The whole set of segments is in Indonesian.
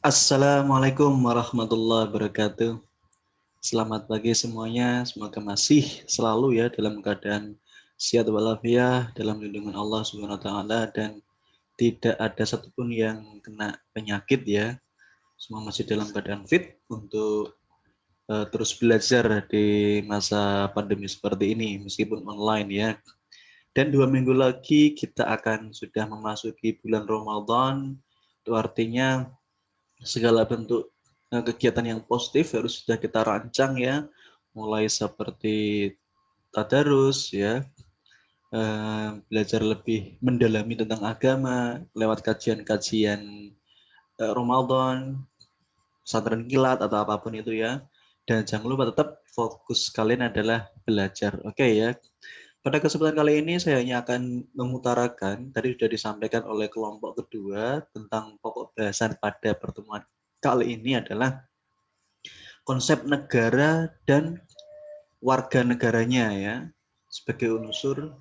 Assalamualaikum warahmatullahi wabarakatuh. Selamat pagi semuanya. Semoga masih selalu ya dalam keadaan sehat walafiat dalam lindungan Allah Subhanahu wa taala dan tidak ada satupun yang kena penyakit ya. Semua masih dalam keadaan fit untuk terus belajar di masa pandemi seperti ini meskipun online ya. Dan 2 minggu lagi kita akan sudah memasuki bulan Ramadan. Itu artinya segala bentuk kegiatan yang positif harus sudah kita rancang ya, mulai seperti tadarus ya, belajar lebih mendalami tentang agama lewat kajian-kajian Ramadan, pesantren kilat atau apapun itu ya. Dan jangan lupa tetap fokus kalian adalah belajar. Oke ya. Pada kesempatan kali ini saya hanya akan mengutarakan, tadi sudah disampaikan oleh kelompok kedua tentang pokok bahasan pada pertemuan kali ini adalah konsep negara dan warga negaranya ya sebagai unsur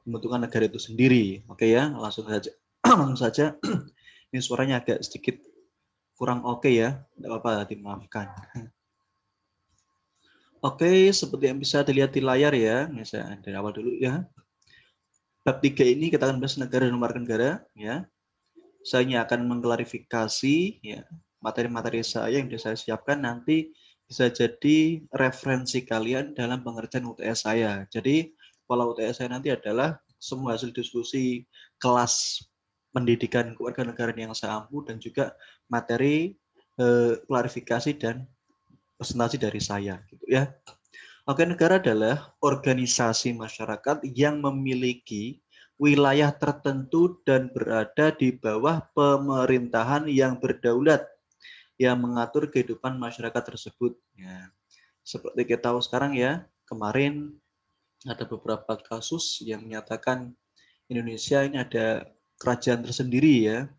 pembentukan negara itu sendiri. Oke ya, langsung saja. Langsung saja. Ini suaranya agak sedikit kurang oke ya, tidak apa-apa, dimaafkan. Oke, seperti yang bisa dilihat di layar ya, misalnya dari awal dulu ya. Bab 3 ini kita akan bahas negara dan warga negara ya. Saya akan mengklarifikasi ya materi-materi saya yang sudah saya siapkan nanti bisa jadi referensi kalian dalam pengerjaan UTS saya. Jadi pola UTS saya nanti adalah semua hasil diskusi kelas pendidikan kewarganegaraan yang saya ampu dan juga materi klarifikasi dan presentasi dari saya gitu ya. Oke, negara adalah organisasi masyarakat yang memiliki wilayah tertentu dan berada di bawah pemerintahan yang berdaulat yang mengatur kehidupan masyarakat tersebut. Ya, seperti kita tahu sekarang ya, kemarin ada beberapa kasus yang menyatakan Indonesia ini ada kerajaan tersendiri ya.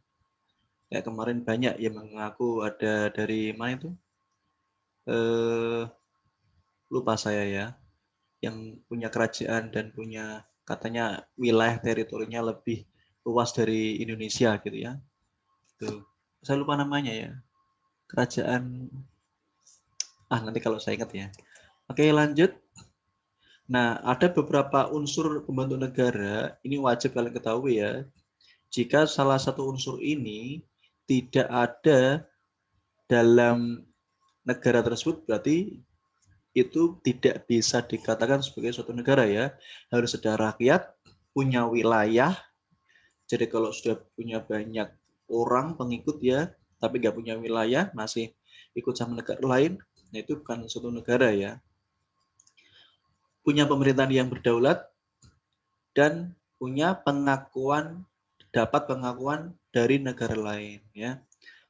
Ya kemarin banyak yang mengaku ada dari mana itu? Lupa saya ya. Yang punya kerajaan dan punya katanya wilayah teritorinya lebih luas dari Indonesia gitu ya. Tuh. Saya lupa namanya ya. Kerajaan nanti kalau saya ingat ya. Oke, lanjut. Nah, ada beberapa unsur pembentuk negara, ini wajib kalian ketahui ya. Jika salah satu unsur ini tidak ada dalam negara tersebut, berarti itu tidak bisa dikatakan sebagai suatu negara ya. Harus ada rakyat, punya wilayah. Jadi kalau sudah punya banyak orang pengikut ya, tapi nggak punya wilayah, masih ikut sama negara lain, nah itu bukan suatu negara ya. Punya pemerintahan yang berdaulat dan punya dapat pengakuan dari negara lain ya.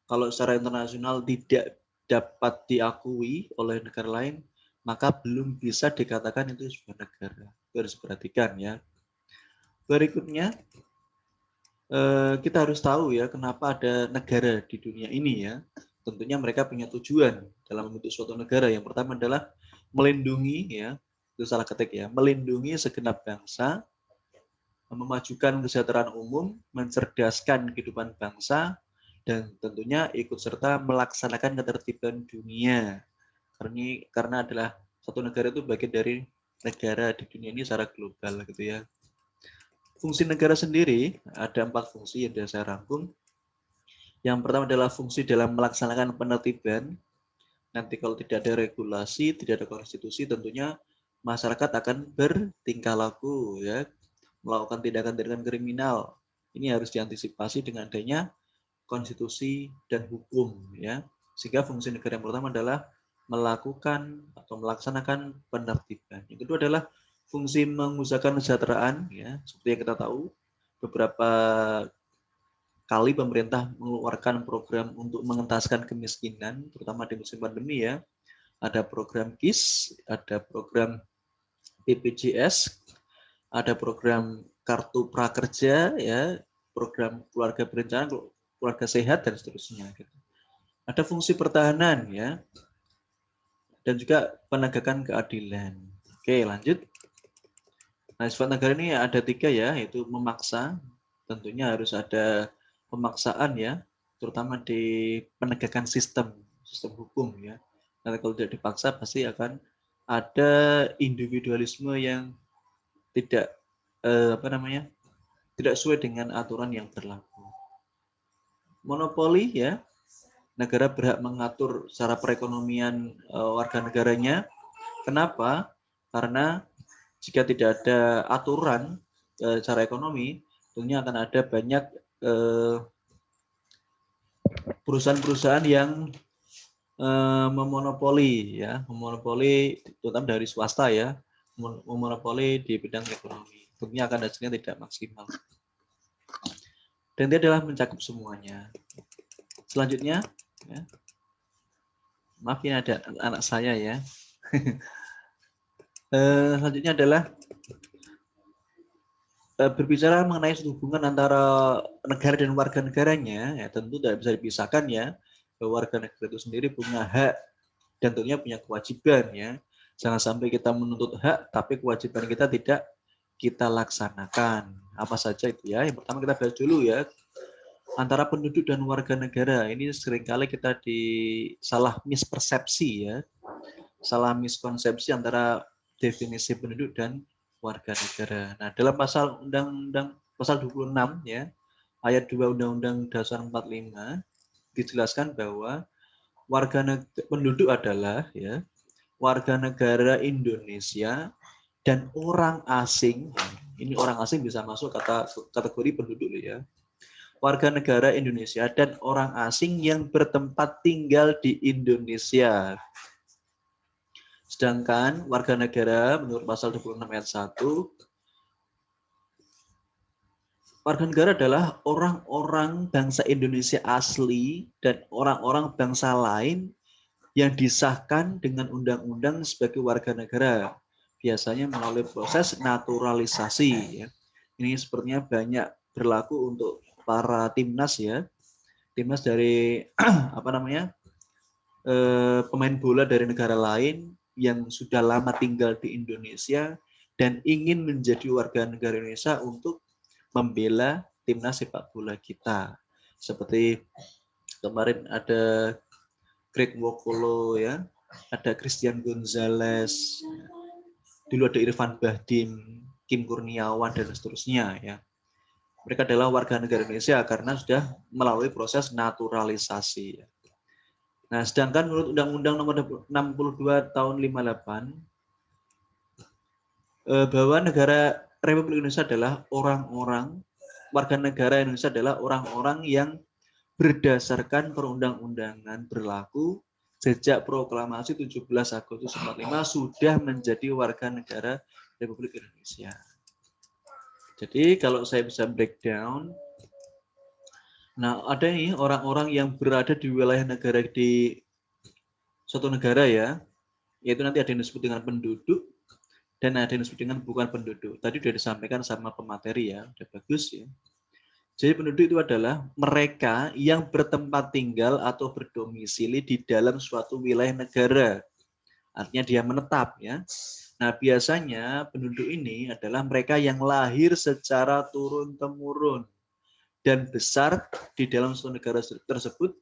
Kalau secara internasional tidak dapat diakui oleh negara lain, maka belum bisa dikatakan itu sebuah negara. Itu harus diperhatikan ya. Berikutnya, kita harus tahu ya kenapa ada negara di dunia ini ya. Tentunya mereka punya tujuan dalam membentuk suatu negara. Yang pertama adalah melindungi ya, itu salah ketik ya, melindungi segenap bangsa, memajukan kesejahteraan umum, mencerdaskan kehidupan bangsa, dan tentunya ikut serta melaksanakan ketertiban dunia. Karena adalah satu negara itu bagian dari negara di dunia ini secara global gitu ya. Fungsi negara sendiri ada 4 fungsi yang sudah saya rangkum. Yang pertama adalah fungsi dalam melaksanakan penertiban. Nanti kalau tidak ada regulasi, tidak ada konstitusi, tentunya masyarakat akan bertingkah laku ya, melakukan tindakan-tindakan kriminal. Ini harus diantisipasi dengan adanya konstitusi dan hukum ya. Sehingga fungsi negara yang pertama adalah melakukan atau melaksanakan penertiban. Yang kedua adalah fungsi mengusahakan kesejahteraan ya, seperti yang kita tahu beberapa kali pemerintah mengeluarkan program untuk mengentaskan kemiskinan terutama di musim pandemi ya. Ada program KIS, ada program BPJS, ada program kartu prakerja ya, program keluarga berencana, keluarga sehat dan seterusnya gitu. Ada fungsi pertahanan ya, dan juga penegakan keadilan. Oke, lanjut. Nah, sifat negara ini ada 3 ya, yaitu memaksa. Tentunya harus ada pemaksaan ya. terutama di penegakan sistem hukum ya. Karena kalau tidak dipaksa pasti akan ada individualisme yang tidak tidak sesuai dengan aturan yang berlaku. Monopoli ya, negara berhak mengatur secara perekonomian warga negaranya. Kenapa? Karena jika tidak ada aturan secara ekonomi, tentunya akan ada banyak perusahaan-perusahaan yang memonopoli terutama dari swasta ya, memonopoli di bidang ekonomi. Tentunya akan hasilnya tidak maksimal. Dan itu adalah mencakup semuanya. Selanjutnya, ya. Maaf ini ada anak saya ya. Selanjutnya adalah berbicara mengenai hubungan antara negara dan warga negaranya, ya tentu tidak bisa dipisahkan ya. Warga negara itu sendiri punya hak dan tentunya punya kewajiban ya. Jangan sampai kita menuntut hak, tapi kewajiban kita tidak kita laksanakan. Apa saja itu ya? Yang pertama kita bahas dulu ya. Antara penduduk dan warga negara ini seringkali kita salah mispersepsi ya. Salah miskonsepsi antara definisi penduduk dan warga negara. Nah, dalam pasal Undang-Undang pasal 26 ya, ayat 2 Undang-Undang Dasar 45 dijelaskan bahwa penduduk adalah ya warga negara Indonesia dan orang asing. Ini orang asing bisa masuk kategori penduduk ya. Warga negara Indonesia dan orang asing yang bertempat tinggal di Indonesia. Sedangkan warga negara menurut pasal 26 ayat 1, warga negara adalah orang-orang bangsa Indonesia asli dan orang-orang bangsa lain yang disahkan dengan undang-undang sebagai warga negara. Biasanya melalui proses naturalisasi. Ya. Ini sepertinya banyak berlaku untuk para timnas ya. Timnas dari pemain bola dari negara lain yang sudah lama tinggal di Indonesia dan ingin menjadi warga negara Indonesia untuk membela timnas sepak bola kita. Seperti kemarin ada Greg Wokolo ya, ada Christian Gonzalez, dulu ada Irfan Bahdim, Kim Kurniawan dan seterusnya ya. Mereka adalah warga negara Indonesia karena sudah melalui proses naturalisasi. Nah, sedangkan menurut Undang-Undang Nomor 62 Tahun 58 bahwa negara Republik Indonesia adalah warga negara Indonesia adalah orang-orang yang berdasarkan perundang-undangan berlaku sejak proklamasi 17 Agustus 45 sudah menjadi warga negara Republik Indonesia. Jadi kalau saya bisa breakdown, nah ada nih orang-orang yang berada di wilayah negara di suatu negara ya, yaitu nanti ada yang disebut dengan penduduk dan ada yang disebut dengan bukan penduduk. Tadi sudah disampaikan sama pemateri ya, udah bagus ya. Jadi penduduk itu adalah mereka yang bertempat tinggal atau berdomisili di dalam suatu wilayah negara. Artinya dia menetap ya. Nah, biasanya penduduk ini adalah mereka yang lahir secara turun-temurun dan besar di dalam suatu negara tersebut,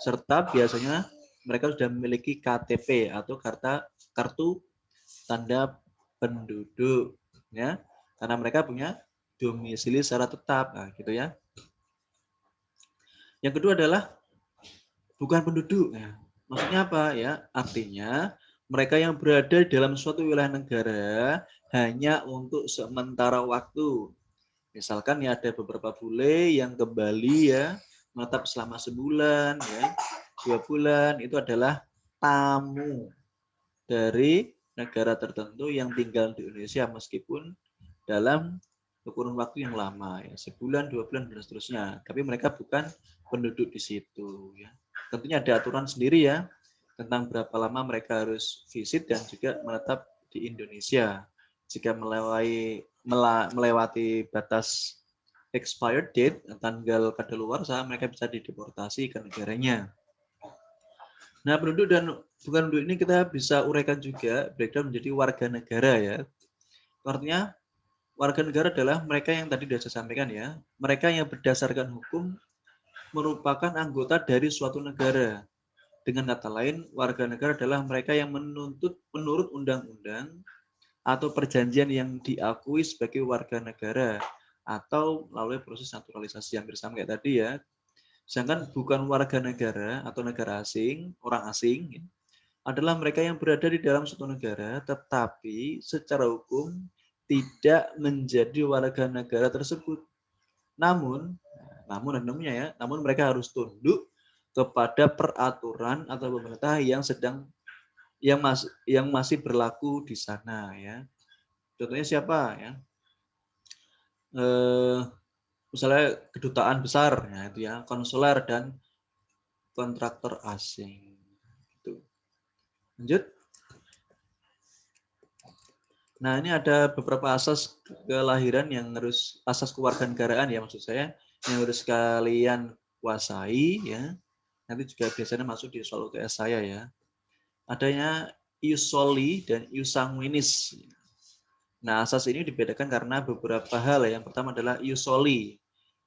serta biasanya mereka sudah memiliki KTP atau kartu tanda penduduk ya. Karena mereka punya domisili secara tetap, nah, gitu ya. Yang kedua adalah bukan penduduk. Nah, maksudnya apa ya? Artinya mereka yang berada dalam suatu wilayah negara hanya untuk sementara waktu. Misalkan ya ada beberapa bule yang kembali ya menetap selama sebulan ya, 2 bulan, itu adalah tamu dari negara tertentu yang tinggal di Indonesia meskipun dalam kurun waktu yang lama ya, sebulan, 2 bulan dan seterusnya. Tapi mereka bukan penduduk di situ ya. Tentunya ada aturan sendiri ya tentang berapa lama mereka harus visit dan juga menetap di Indonesia. Jika melewati batas expired date, tanggal kadaluarsa, mereka bisa dideportasi ke negaranya. Nah, penduduk dan bukan penduduk ini kita bisa uraikan juga breakdown menjadi warga negara ya. Artinya warga negara adalah mereka yang tadi sudah saya sampaikan ya, mereka yang berdasarkan hukum merupakan anggota dari suatu negara. Dengan kata lain, warga negara adalah mereka yang menuntut menurut undang-undang atau perjanjian yang diakui sebagai warga negara atau melalui proses naturalisasi yang bersama kayak tadi ya. Sedangkan bukan warga negara atau negara asing, orang asing, ya, adalah mereka yang berada di dalam suatu negara tetapi secara hukum tidak menjadi warga negara tersebut. Namun, namun mereka harus tunduk kepada peraturan atau pemerintah yang masih berlaku di sana ya. Contohnya siapa ya? Misalnya kedutaan besar ya itu ya, konsuler dan kontraktor asing. Gitu. Lanjut. Nah, ini ada beberapa asas kelahiran yang harus asas kewarganegaraan ya maksud saya yang harus kalian kuasai ya. Nanti juga biasanya masuk di soal UTS saya ya. Adanya ius soli dan ius sanguinis. Nah, asas ini dibedakan karena beberapa hal. Yang pertama adalah ius soli.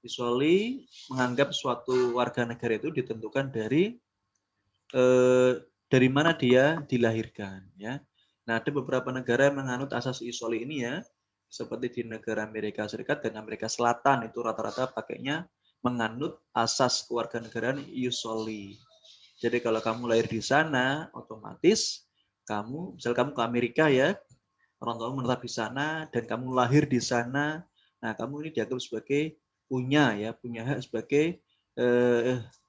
Ius soli menganggap suatu warga negara itu ditentukan dari mana dia dilahirkan ya. Nah, ada beberapa negara yang menganut asas ius soli ini ya, seperti di negara Amerika Serikat dan Amerika Selatan itu rata-rata pakainya menganut asas kewarganegaraan ius soli. Jadi kalau kamu lahir di sana, otomatis misal kamu ke Amerika ya, orang tua menetap di sana dan kamu lahir di sana, nah kamu ini dianggap sebagai punya hak sebagai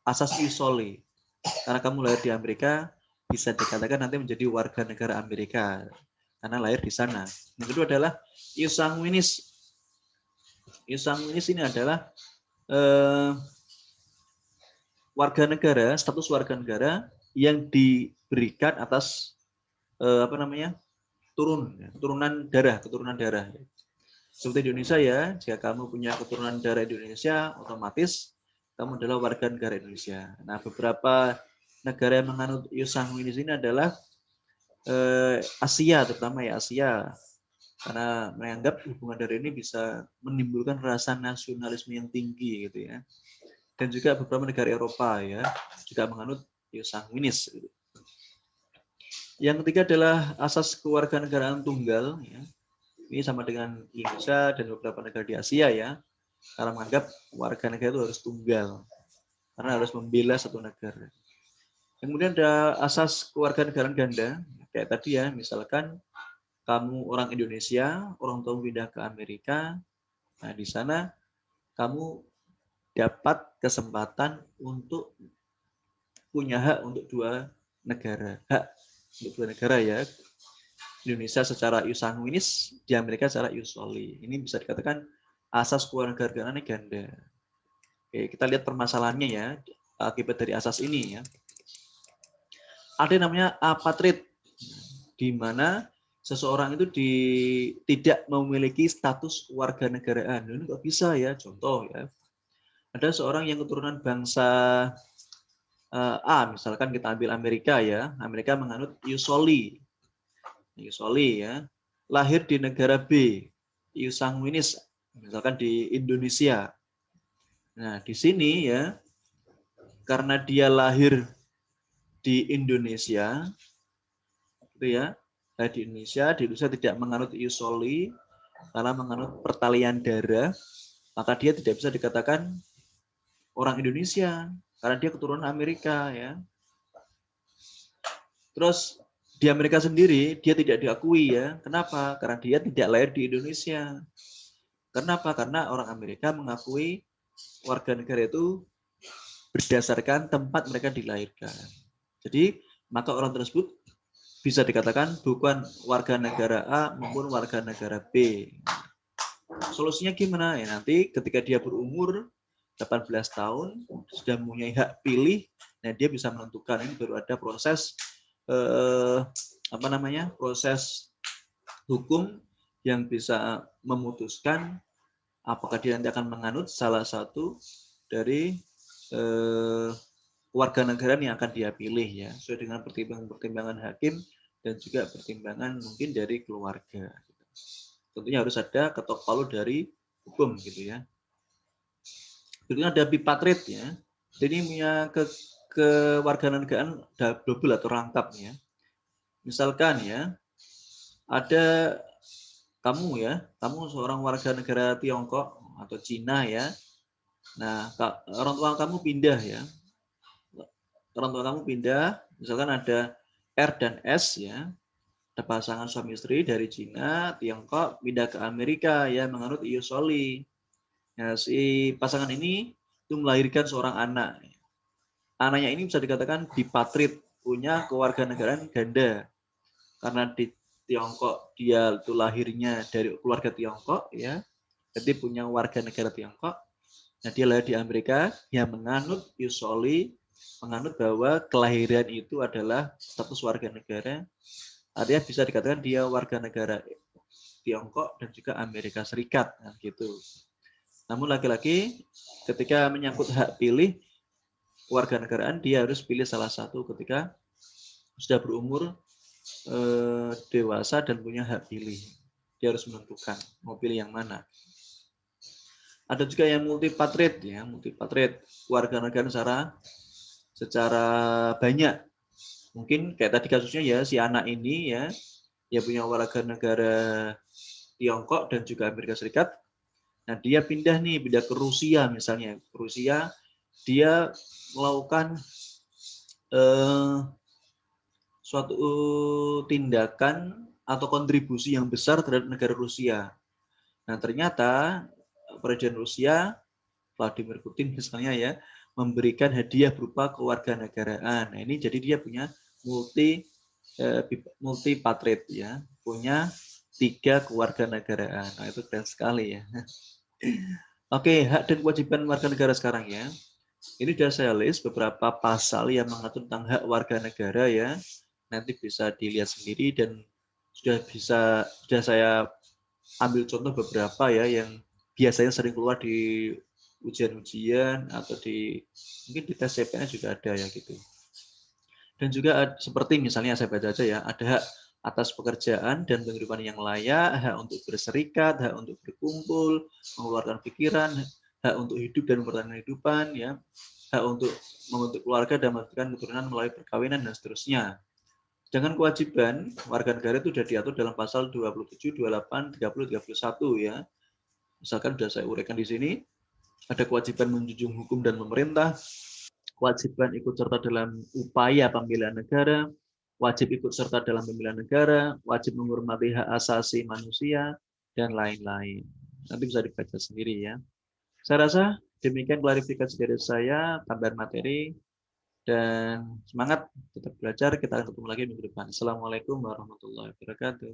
asas ius soli. Karena kamu lahir di Amerika, bisa dikatakan nanti menjadi warga negara Amerika karena lahir di sana. Yang kedua adalah ius sanguinis. Ius sanguinis ini adalah status warga negara yang diberikan atas keturunan darah. Seperti di Indonesia ya, jika kamu punya keturunan darah Indonesia, otomatis kamu adalah warga negara Indonesia. Nah, beberapa negara yang menganut ius sanguinis ini adalah Asia, terutama ya Asia. Karena menganggap hubungan darah ini bisa menimbulkan rasa nasionalisme yang tinggi gitu ya. Dan juga beberapa negara Eropa ya juga menganut ius sanguinis. Gitu. Yang ketiga adalah asas kewarganegaraan tunggal. Ya. Ini sama dengan Indonesia dan beberapa negara di Asia ya. Karena menganggap warga negara itu harus tunggal. Karena harus membela satu negara. Kemudian ada asas kewarganegaraan ganda. Kayak tadi ya, misalkan kamu orang Indonesia, orang tua pindah ke Amerika. Nah, di sana kamu dapat kesempatan untuk punya hak untuk dua negara. Hak untuk dua negara ya. Indonesia secara ius sanguinis, di Amerika secara ius soli. Ini bisa dikatakan asas kewarganegaraan ganda. Oke, kita lihat permasalahannya ya, akibat dari asas ini ya. Ada yang namanya apatrid, di mana seseorang itu tidak memiliki status warga negaraan. Ini kok bisa ya? Contoh ya, ada seorang yang keturunan bangsa A, misalkan kita ambil Amerika ya, Amerika menganut ius soli ya, lahir di negara B, ius sanguinis, misalkan di Indonesia. Nah, di sini ya, karena dia lahir di Indonesia, gitu ya, di Indonesia tidak menganut ius soli, karena menganut pertalian darah, maka dia tidak bisa dikatakan orang Indonesia, karena dia keturunan Amerika ya. Terus di Amerika sendiri dia tidak diakui ya. Kenapa? Karena dia tidak lahir di Indonesia. Kenapa? Karena orang Amerika mengakui warga negara itu berdasarkan tempat mereka dilahirkan. Jadi maka orang tersebut bisa dikatakan bukan warga negara A maupun warga negara B. Solusinya gimana? Ya nanti ketika dia berumur 18 tahun sudah mempunyai hak pilih, nah dia bisa menentukan. Ini baru ada proses proses hukum yang bisa memutuskan apakah dia nanti akan menganut salah satu dari warga negara yang akan dia pilih ya, sesuai dengan pertimbangan hakim dan juga pertimbangan mungkin dari keluarga. Tentunya harus ada ketok palu dari hukum gitu ya. Berikutnya ada bipatrid ya. Ini punya kewarganegaraan double atau rangkap ya. Misalkan ya, ada kamu seorang warga negara Tiongkok atau Cina ya. Nah, orang tua kamu pindah ya. Orang tua kamu pindah, misalkan ada R dan S ya. Ada pasangan suami istri dari Cina, Tiongkok, pindah ke Amerika ya menganut Iusoli. Nah, si pasangan ini itu melahirkan seorang anak. Anaknya ini bisa dikatakan dipatrit, punya kewarganegaraan ganda. Karena di Tiongkok dia itu lahirnya dari keluarga Tiongkok ya, jadi punya warga negara Tiongkok. Nah, dia lahir di Amerika yang menganut Iusoli, menganut bahwa kelahiran itu adalah status warga negara. Artinya bisa dikatakan dia warga negara Tiongkok dan juga Amerika Serikat, nah, gitu. Namun laki-laki ketika menyangkut hak pilih warga negaraan, dia harus pilih salah satu ketika sudah berumur dewasa dan punya hak pilih. Dia harus menentukan mau pilih yang mana. Ada juga yang multipatrit ya, multipatrit warga negara secara banyak. Mungkin kayak tadi kasusnya ya, si anak ini ya, dia punya warga negara Tiongkok dan juga Amerika Serikat. Nah, dia pindah ke Rusia misalnya. Ke Rusia, dia melakukan suatu tindakan atau kontribusi yang besar terhadap negara Rusia. Nah, ternyata Presiden Rusia, Vladimir Putin misalnya ya, memberikan hadiah berupa kewarganegaraan. Nah, ini jadi dia punya multi patrit ya, punya 3 kewarganegaraan. Nah, itu keren sekali ya. Oke, hak dan kewajiban warga negara sekarang ya. Ini sudah saya list beberapa pasal yang mengatur tentang hak warga negara ya. Nanti bisa dilihat sendiri dan sudah saya ambil contoh beberapa ya yang biasanya sering keluar di ujian-ujian atau mungkin di tes CPNS juga ada ya gitu. Dan juga seperti misalnya saya baca aja ya, ada hak atas pekerjaan dan penghidupan yang layak, hak untuk berserikat, hak untuk berkumpul, mengeluarkan pikiran, hak untuk hidup dan bertahan kehidupan, ya, hak untuk membentuk keluarga dan memastikan keturunan melalui perkawinan dan seterusnya. Sedangkan kewajiban warga negara itu sudah diatur dalam pasal 27, 28, 30, 31 ya. Misalkan sudah saya uraikan di sini, ada kewajiban menjunjung hukum dan pemerintah, kewajiban ikut serta dalam upaya pembelian negara, wajib ikut serta dalam pembelian negara, wajib menghormati hak asasi manusia, dan lain-lain. Nanti bisa dibaca sendiri ya. Saya rasa demikian klarifikasi dari saya, tambahan materi, dan semangat tetap belajar. Kita akan ketemu lagi minggu depan. Assalamualaikum warahmatullahi wabarakatuh.